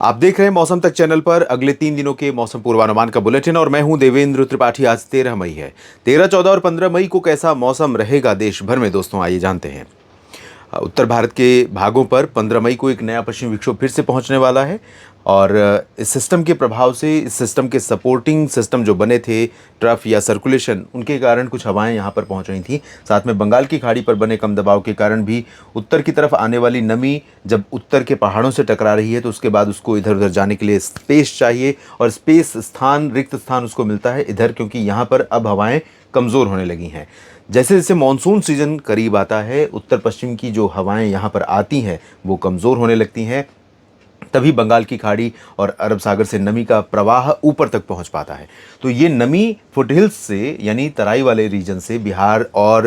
आप देख रहे हैं मौसम तक चैनल पर अगले 3 दिनों के मौसम पूर्वानुमान का बुलेटिन और मैं हूं देवेंद्र त्रिपाठी। आज 13 मई है। 13, 14 और 15 मई को कैसा मौसम रहेगा देश भर में, दोस्तों आइए जानते हैं। उत्तर भारत के भागों पर 15 मई को एक नया पश्चिमी विक्षोभ फिर से पहुंचने वाला है और इस सिस्टम के प्रभाव से, इस सिस्टम के सपोर्टिंग सिस्टम जो बने थे, ट्रफ या सर्कुलेशन, उनके कारण कुछ हवाएं यहां पर पहुंच रही थी। साथ में बंगाल की खाड़ी पर बने कम दबाव के कारण भी उत्तर की तरफ आने वाली नमी जब उत्तर के पहाड़ों से टकरा रही है तो उसके बाद उसको इधर उधर जाने के लिए स्पेस चाहिए और स्पेस, स्थान, रिक्त स्थान उसको मिलता है इधर, क्योंकि यहाँ पर अब हवाएं कमज़ोर होने लगी हैं। जैसे जैसे मानसून सीजन करीब आता है, उत्तर पश्चिम की जो हवाएं यहाँ पर आती हैं वो कमज़ोर होने लगती हैं। तभी बंगाल की खाड़ी और अरब सागर से नमी का प्रवाह ऊपर तक पहुंच पाता है। तो ये नमी फुटहिल्स से, यानी तराई वाले रीजन से बिहार और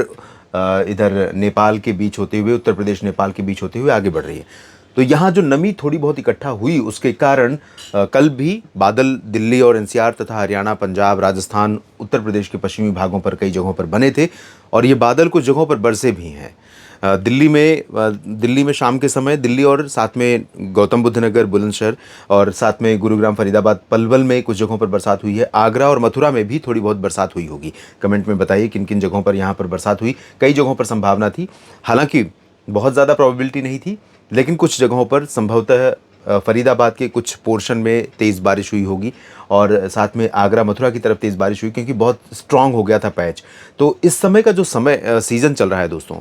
इधर नेपाल के बीच होते हुए, उत्तर प्रदेश नेपाल के बीच होते हुए आगे बढ़ रही है। तो यहाँ जो नमी थोड़ी बहुत इकट्ठा हुई उसके कारण कल भी बादल दिल्ली और एनसीआर तथा हरियाणा, पंजाब, राजस्थान, उत्तर प्रदेश के पश्चिमी भागों पर कई जगहों पर बने थे और ये बादल कुछ जगहों पर बरसे भी हैं। दिल्ली में शाम के समय, दिल्ली और साथ में गौतम बुद्ध नगर, बुलंदशहर और साथ में गुरुग्राम, फरीदाबाद, पलवल में कुछ जगहों पर बरसात हुई है। आगरा और मथुरा में भी थोड़ी बहुत बरसात हुई होगी। कमेंट में बताइए किन किन जगहों पर यहाँ पर बरसात हुई। कई जगहों पर संभावना थी, हालांकि बहुत ज़्यादा प्रोबेबिलिटी नहीं थी, लेकिन कुछ जगहों पर संभवतः फरीदाबाद के कुछ पोर्शन में तेज़ बारिश हुई होगी और साथ में आगरा, मथुरा की तरफ तेज़ बारिश हुई, क्योंकि बहुत स्ट्रांग हो गया था पैच। तो इस समय का जो सीज़न चल रहा है दोस्तों,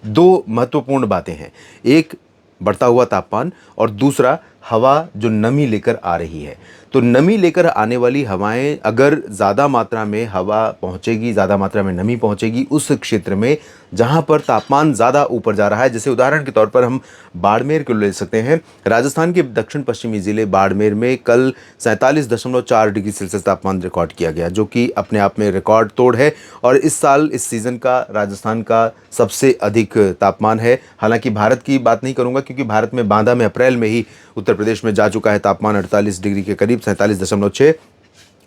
दो महत्वपूर्ण बातें हैं। एक, बढ़ता हुआ तापमान और दूसरा, हवा जो नमी लेकर आ रही है। तो नमी लेकर आने वाली हवाएं अगर ज़्यादा मात्रा में हवा पहुंचेगी, ज़्यादा मात्रा में नमी पहुंचेगी उस क्षेत्र में जहां पर तापमान ज़्यादा ऊपर जा रहा है, जैसे उदाहरण के तौर पर हम बाड़मेर को ले सकते हैं। राजस्थान के दक्षिण पश्चिमी ज़िले बाड़मेर में कल 47.4 डिग्री सेल्सियस तापमान रिकॉर्ड किया गया, जो कि अपने आप में रिकॉर्ड तोड़ है और इस साल, इस सीज़न का राजस्थान का सबसे अधिक तापमान है। हालांकि भारत की बात नहीं करूंगा, क्योंकि भारत में बांदा में अप्रैल में ही उत्तर प्रदेश में जा चुका है तापमान 48 डिग्री के करीब, 47.6।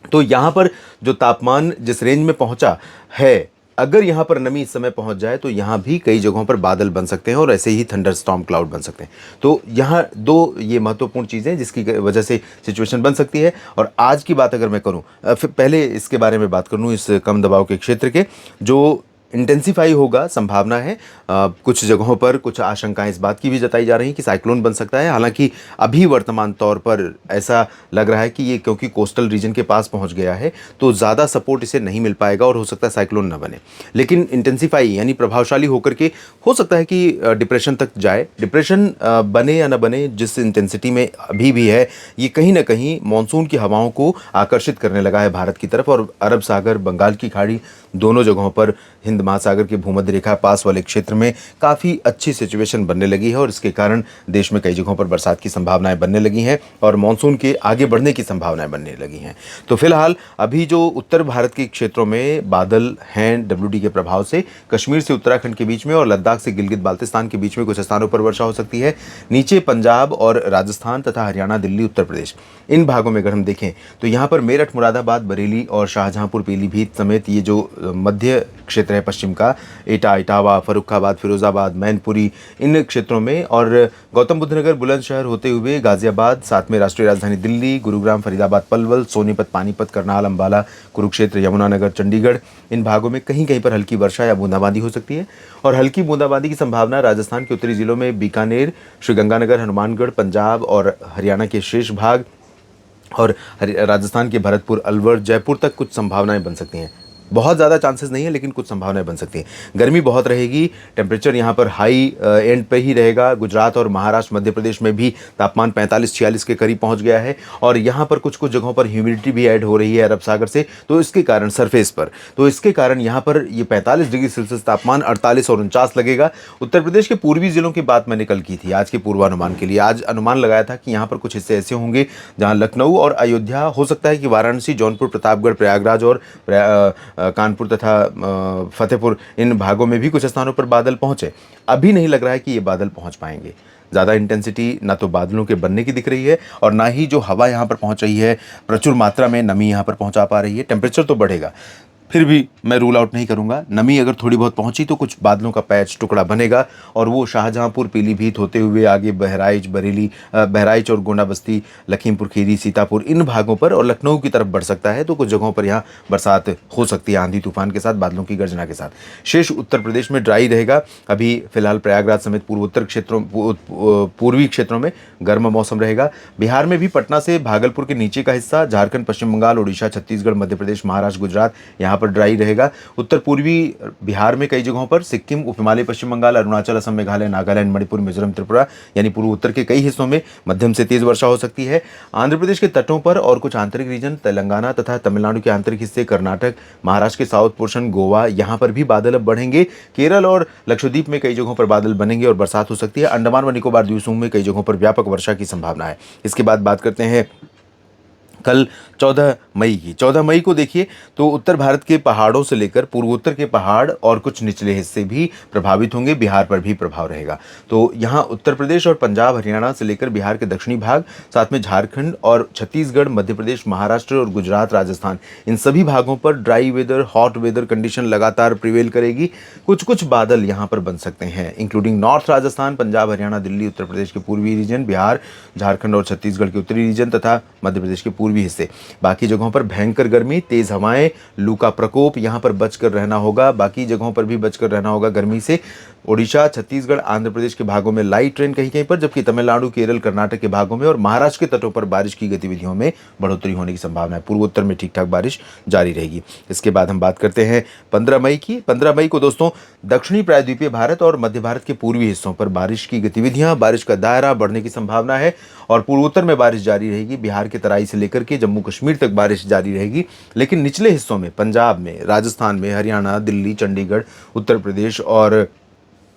तो यहाँ पर जो तापमान जिस रेंज में पहुंचा है, अगर यहाँ पर नमी इस समय पहुंच जाए तो यहाँ भी कई जगहों पर बादल बन सकते हैं और ऐसे ही थंडरस्टॉर्म क्लाउड बन सकते हैं। तो यहाँ दो ये महत्वपूर्ण चीज़ें जिसकी वजह से सिचुएशन बन सकती है। और आज की बात अगर मैं करूँ, फिर पहले इसके बारे में बात कर लूँ, इस कम दबाव के क्षेत्र के जो इंटेंसिफाई होगा, संभावना है कुछ जगहों पर कुछ आशंकाएं इस बात की भी जताई जा रही हैं कि साइक्लोन बन सकता है। हालांकि अभी वर्तमान तौर पर ऐसा लग रहा है कि ये क्योंकि कोस्टल रीजन के पास पहुंच गया है तो ज़्यादा सपोर्ट इसे नहीं मिल पाएगा और हो सकता है साइक्लोन ना बने। लेकिन इंटेंसिफाई यानी प्रभावशाली होकर के हो सकता है कि डिप्रेशन तक जाए। डिप्रेशन बने या ना बने, जिस इंटेंसिटी में अभी भी है, ये कहीं ना कहीं मानसून की हवाओं को आकर्षित करने लगा है भारत की तरफ और अरब सागर, बंगाल की खाड़ी, दोनों जगहों पर हिंद महासागर के भूमध्य रेखा पास वाले क्षेत्र में काफ़ी अच्छी सिचुएशन बनने लगी है और इसके कारण देश में कई जगहों पर बरसात की संभावनाएं बनने लगी हैं और मानसून के आगे बढ़ने की संभावनाएं बनने लगी हैं। तो फिलहाल अभी जो उत्तर भारत के क्षेत्रों में बादल हैं डब्ल्यूडी के प्रभाव से, कश्मीर से उत्तराखंड के बीच में और लद्दाख से गिलगित बाल्तिस्तान के बीच में कुछ स्थानों पर वर्षा हो सकती है। नीचे पंजाब और राजस्थान तथा हरियाणा, दिल्ली, उत्तर प्रदेश, इन भागों में अगर हम देखें तो यहाँ पर मेरठ, मुरादाबाद, बरेली और शाहजहांपुर, पीलीभीत समेत ये जो मध्य क्षेत्र है पश्चिम का, एटा, इटावा, फर्रुखाबाद, फिरोजाबाद, मैनपुरी, इन क्षेत्रों में और गौतम बुद्ध नगर, बुलंदशहर होते हुए गाजियाबाद, साथ में राष्ट्रीय राजधानी दिल्ली, गुरुग्राम, फरीदाबाद, पलवल, सोनीपत, पानीपत, करनाल, अंबाला, कुरुक्षेत्र, यमुनानगर, चंडीगढ़, इन भागों में कहीं कहीं पर हल्की वर्षा या बूंदाबांदी हो सकती है। और हल्की बूंदाबांदी की संभावना राजस्थान के उत्तरी जिलों में बीकानेर, श्रीगंगानगर, हनुमानगढ़, पंजाब और हरियाणा के शेष भाग और राजस्थान के भरतपुर, अलवर, जयपुर तक कुछ संभावनाएं बन सकती हैं। बहुत ज़्यादा चांसेस नहीं है, लेकिन कुछ संभावनाएं बन सकती हैं। गर्मी बहुत रहेगी, टेम्परेचर यहाँ पर हाई एंड पे ही रहेगा। गुजरात और महाराष्ट्र, मध्य प्रदेश में भी तापमान 45-46 के करीब पहुँच गया है और यहाँ पर कुछ कुछ जगहों पर ह्यूमिडिटी भी ऐड हो रही है अरब सागर से, तो इसके कारण सरफेस पर, तो इसके कारण यहाँ पर ये 45 डिग्री सेल्सियस तापमान 48 और 49 लगेगा। उत्तर प्रदेश के पूर्वी जिलों की बात मैंने कल की थी आज के पूर्वानुमान के लिए। आज अनुमान लगाया था कि यहाँ पर कुछ हिस्से ऐसे होंगे जहाँ लखनऊ और अयोध्या, हो सकता है कि वाराणसी, जौनपुर, प्रतापगढ़, प्रयागराज और कानपुर तथा फतेहपुर, इन भागों में भी कुछ स्थानों पर बादल पहुंचे। अभी नहीं लग रहा है कि ये बादल पहुंच पाएंगे। ज़्यादा इंटेंसिटी ना तो बादलों के बनने की दिख रही है और ना ही जो हवा यहाँ पर पहुंच रही है प्रचुर मात्रा में नमी यहाँ पर पहुंचा पा रही है। टेम्परेचर तो बढ़ेगा, फिर भी मैं रूल आउट नहीं करूंगा। नमी अगर थोड़ी बहुत पहुंची तो कुछ बादलों का पैच टुकड़ा बनेगा और वो शाहजहांपुर, पीलीभीत होते हुए आगे बहराइच, बरेली, बहराइच और गोंडा बस्ती, लखीमपुर खीरी, सीतापुर, इन भागों पर और लखनऊ की तरफ बढ़ सकता है। तो कुछ जगहों पर यहाँ बरसात हो सकती है आंधी तूफान के साथ, बादलों की गर्जना के साथ। शेष उत्तर प्रदेश में ड्राई रहेगा। अभी फिलहाल प्रयागराज समेत पूर्वोत्तर क्षेत्रों, पूर्वी क्षेत्रों में गर्म मौसम रहेगा। बिहार में भी पटना से भागलपुर के नीचे का हिस्सा, झारखंड, पश्चिम बंगाल, उड़ीसा, छत्तीसगढ़, मध्य प्रदेश, महाराष्ट्र, गुजरात, यहाँ पर ड्राई रहेगा। उत्तर पूर्वी बिहार में कई जगहों पर, सिक्किम, उप हिमालय, पश्चिम बंगाल, अरुणाचल, असम, मेघालय, नागालैंड, मणिपुर, मिजोरम, त्रिपुरा यानी पूर्व उत्तर के कई हिस्सों में मध्यम से तेज वर्षा हो सकती है। आंध्र प्रदेश के तटों पर और कुछ आंतरिक रीजन, तेलंगाना तथा तमिलनाडु के आंतरिक हिस्से, कर्नाटक, महाराष्ट्र के साउथ पोर्शन, गोवा, यहाँ पर भी बादल अब बढ़ेंगे। केरल और लक्षद्वीप में कई जगहों पर बादल बनेंगे और बरसात हो सकती है। अंडमान व निकोबार द्वीप समूह में कई जगहों पर व्यापक वर्षा की संभावना है। इसके बाद बात करते हैं कल 14 मई की। 14 मई को देखिए तो उत्तर भारत के पहाड़ों से लेकर पूर्वोत्तर के पहाड़ और कुछ निचले हिस्से भी प्रभावित होंगे। बिहार पर भी प्रभाव रहेगा। तो यहाँ उत्तर प्रदेश और पंजाब, हरियाणा से लेकर बिहार के दक्षिणी भाग, साथ में झारखंड और छत्तीसगढ़, मध्य प्रदेश, महाराष्ट्र और गुजरात, राजस्थान, इन सभी भागों पर dry weather, hot weather condition लगातार प्रिवेल करेगी। कुछ कुछ बादल यहाँ पर बन सकते हैं, इंक्लूडिंग नॉर्थ राजस्थान, पंजाब, हरियाणा, दिल्ली, उत्तर प्रदेश के पूर्वी रीजन, बिहार, झारखंड और छत्तीसगढ़ के उत्तरी रीजन तथा मध्य प्रदेश के पूर्वी हिस्से। बाकी जगहों पर भयंकर गर्मी, तेज हवाएं, लू का प्रकोप, यहां पर बचकर रहना होगा। बाकी जगहों पर भी बचकर रहना होगा गर्मी से। ओडिशा, छत्तीसगढ़, आंध्र प्रदेश के भागों में लाइट रेन कहीं कहीं पर, जबकि तमिलनाडु, केरल, कर्नाटक के भागों में और महाराष्ट्र के तटों पर बारिश की गतिविधियों में बढ़ोतरी होने की संभावना है। पूर्वोत्तर में ठीक ठाक बारिश जारी रहेगी। इसके बाद हम बात करते हैं 15 मई की। 15 मई को दोस्तों दक्षिणी प्रायद्वीपीय भारत और मध्य भारत के पूर्वी हिस्सों पर बारिश की गतिविधियां, बारिश का दायरा बढ़ने की संभावना है और पूर्वोत्तर में बारिश जारी रहेगी। बिहार के तराई से लेकर के जम्मू कश्मीर तक बारिश जारी रहेगी, लेकिन निचले हिस्सों में, पंजाब में, राजस्थान में, हरियाणा, दिल्ली, चंडीगढ़, उत्तर प्रदेश और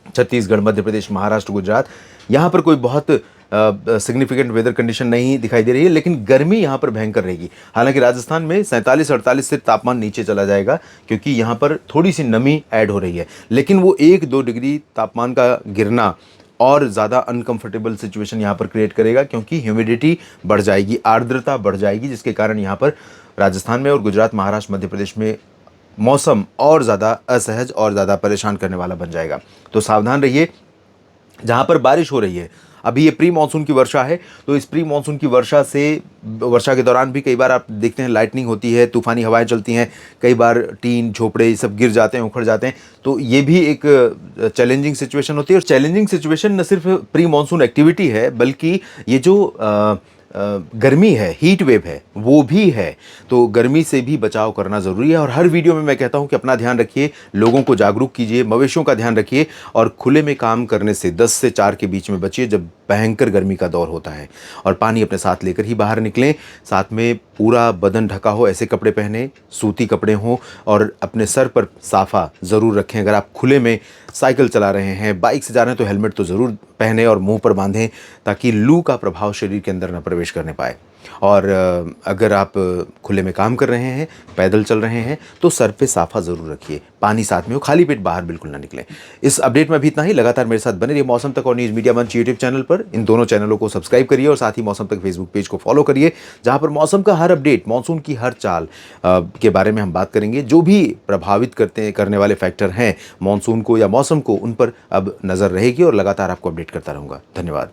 छत्तीसगढ़, मध्य प्रदेश, महाराष्ट्र, गुजरात, यहाँ पर कोई बहुत सिग्निफिकेंट वेदर कंडीशन नहीं दिखाई दे रही है, लेकिन गर्मी यहाँ पर भयंकर रहेगी। हालांकि राजस्थान में 47-48 से तापमान नीचे चला जाएगा क्योंकि यहाँ पर थोड़ी सी नमी ऐड हो रही है, लेकिन वो 1-2 डिग्री तापमान का गिरना और ज़्यादा अनकंफर्टेबल सिचुएशन यहाँ पर क्रिएट करेगा क्योंकि ह्यूमिडिटी बढ़ जाएगी, आर्द्रता बढ़ जाएगी, जिसके कारण यहाँ पर राजस्थान में और गुजरात, महाराष्ट्र, मध्य प्रदेश में मौसम और ज़्यादा असहज और ज़्यादा परेशान करने वाला बन जाएगा। तो सावधान रहिए। जहाँ पर बारिश हो रही है, अभी ये प्री मानसून की वर्षा है, तो इस प्री मानसून की वर्षा के दौरान भी कई बार आप देखते हैं लाइटनिंग होती है, तूफानी हवाएं चलती हैं, कई बार टीन, झोपड़े ये सब गिर जाते हैं, उखड़ जाते हैं। तो ये भी एक चैलेंजिंग सिचुएशन होती है और चैलेंजिंग सिचुएशन न सिर्फ प्री मानसून एक्टिविटी है, बल्कि ये जो गर्मी है, हीट वेव है, वो भी है। तो गर्मी से भी बचाव करना ज़रूरी है और हर वीडियो में मैं कहता हूं कि अपना ध्यान रखिए, लोगों को जागरूक कीजिए, मवेशियों का ध्यान रखिए और खुले में काम करने से 10 से 4 के बीच में बचिए जब भयंकर गर्मी का दौर होता है। और पानी अपने साथ लेकर ही बाहर निकलें। साथ में पूरा बदन ढका हो ऐसे कपड़े पहने, सूती कपड़े हों और अपने सर पर साफ़ा ज़रूर रखें। अगर आप खुले में साइकिल चला रहे हैं, बाइक से जा रहे हैं तो हेलमेट तो ज़रूर पहने और मुंह पर बांधें ताकि लू का प्रभाव शरीर के अंदर न प्रवेश करने पाए। और अगर आप खुले में काम कर रहे हैं, पैदल चल रहे हैं, तो सर पे साफ़ा ज़रूर रखिए, पानी साथ में हो, खाली पेट बाहर बिल्कुल ना निकलें। इस अपडेट में भी इतना ही। लगातार मेरे साथ बने रहिए मौसम तक और न्यूज़ मीडिया मंच यूट्यूब चैनल पर। इन दोनों चैनलों को सब्सक्राइब करिए और साथ ही मौसम तक फेसबुक पेज को फॉलो करिए, जहाँ पर मौसम का हर अपडेट, मानसून की हर चाल के बारे में हम बात करेंगे। जो भी प्रभावित करने वाले फैक्टर हैं मानसून को या मौसम को, उन पर अब नज़र रहेगी और लगातार आपको अपडेट करता रहूँगा। धन्यवाद।